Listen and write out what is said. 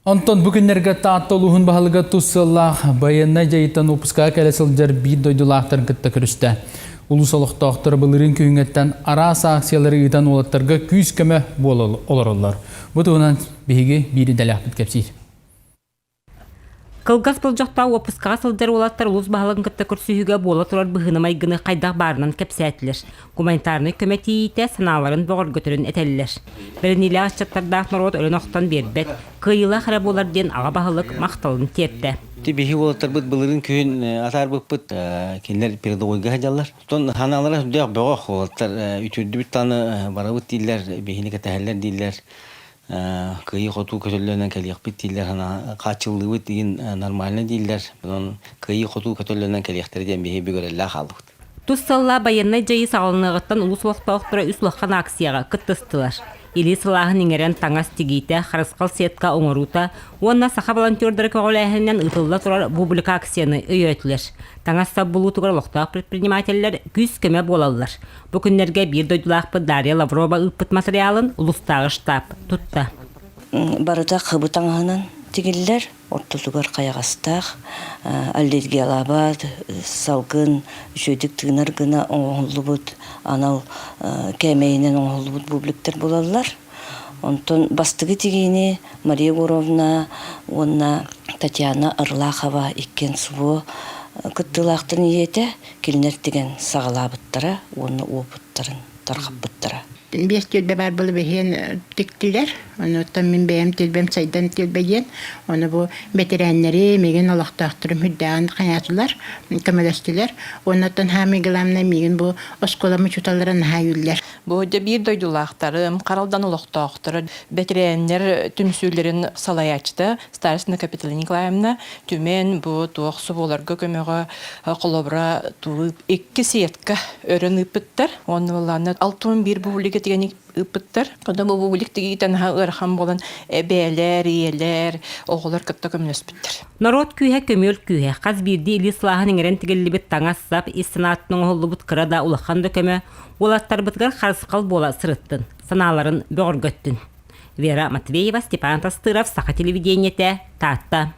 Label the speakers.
Speaker 1: Онтон бүгіннерге тааттолуғын бағылыға тұссыллақ байынна жайыттан опысқа кәлесілдер бір дойдулақтарын кітті күрісті. Улус олықтақтыр бұлырын күйіңеттен арас акциялары ұйтан олаттарға күйіз көмі оларылар. Бұтығынан бейге бірі дәләқ біткепсейді.
Speaker 2: Кылгас болжақта опысқа сылдар олаттар улус бағылығын кітті күрсүйіге бола тұрар бұғынымай гыны қайдақ барынан кәпсәтілер. Гуманитарны көмәтейті саналарын бұғыр көтірін әтәлілер. Бірінілі ашчаттардақ народ өлін оқтан бербет, кыйыла қарап олар ден аға бағылық мақталын терді.
Speaker 3: Бихи олаттар бұд бұлырын күйін атар бұд кенлер передовойға хадялар. Тон ханалары үдіяқ бұғақ олаттар үтірді бүт таны бара бұд дейлер, бейхіне кәтәхәлер дейлер. Кыйы хоту көтөллөнөн келиек бит дилер ана качылды бит деген нормально дилер. Бунун кыйы хоту көтөллөнөн келиектерден бихи бигөрелла халык.
Speaker 2: Туссалла байынна жайы сағылыныгыттан улус уақпауқтыра үс лаққан акцияға кыттыстылар. Или сылағын еңерен таңас тегейті, қарысқал сетка оңырута, онна сақа волонтердары көғіләхінен ұтылда тұрар бублика акцияны үйетілер. Таңас саббылу тұғыр лоқтақ предпринимателлер күз көмі болалар. Бүкіндерге бір дойдылақпы Дарья Лаврова ұппыт материалын ұлыстағы штаб тұтты.
Speaker 4: Барыда қыбы таңғынан тегелілер, ортылығыр қаяғастақ, әлдерге алабад, салғын, үшөйдік тығынар ғына оңғылы бұд, анал кәмейінен оңғылы бұд бубликтер болалар. Онтон бастығы тегейіне Мария Горовна, онна Татьяна Ырлахова еккен сұбы күттілақтырын ете, келінер деген сағалабыттара, оны опыттарын, тарқаппыттара.
Speaker 5: Бес тілбе бар бұл бейін түктілер. Оныттан мен бәйім тілбем сайдан тілбейен. Оны бұл бетерәнлері меген олақтақтырым хүддәғын қанатылар, көмелестілер. Оныттан хамигіламна меген бұл осколамы чуталарын хайыллер.
Speaker 6: Бұл бір дойдулақтарым, қаралдан олақтақтыры, бетерәнлер түмсүйлерін салаячты. Старысына Капиталина Николаевна түмен бұл туақсы боларға көмеға қолабыра туып, екі сеткі өрін үпіттір. Оны оланы 61 бұлігі тегені үпіттір. Қода бұл бұлік тегейтен ұрхан болын әбәлер, иелер, оғылар күтті көмін өспіттір.
Speaker 2: Народ күйе көмел күйе. Қаз бірді илі сылағын еңерен тегелі біт таңас сап, иссанатының оғылы бұт қырада ұлыққанды көмі, олаттар бұтығар қарысқал бола сырыттын, саналарын бөғір көттін. Вера Матвеева, Степан Тастыров, Сақа телевидениеті, Татта.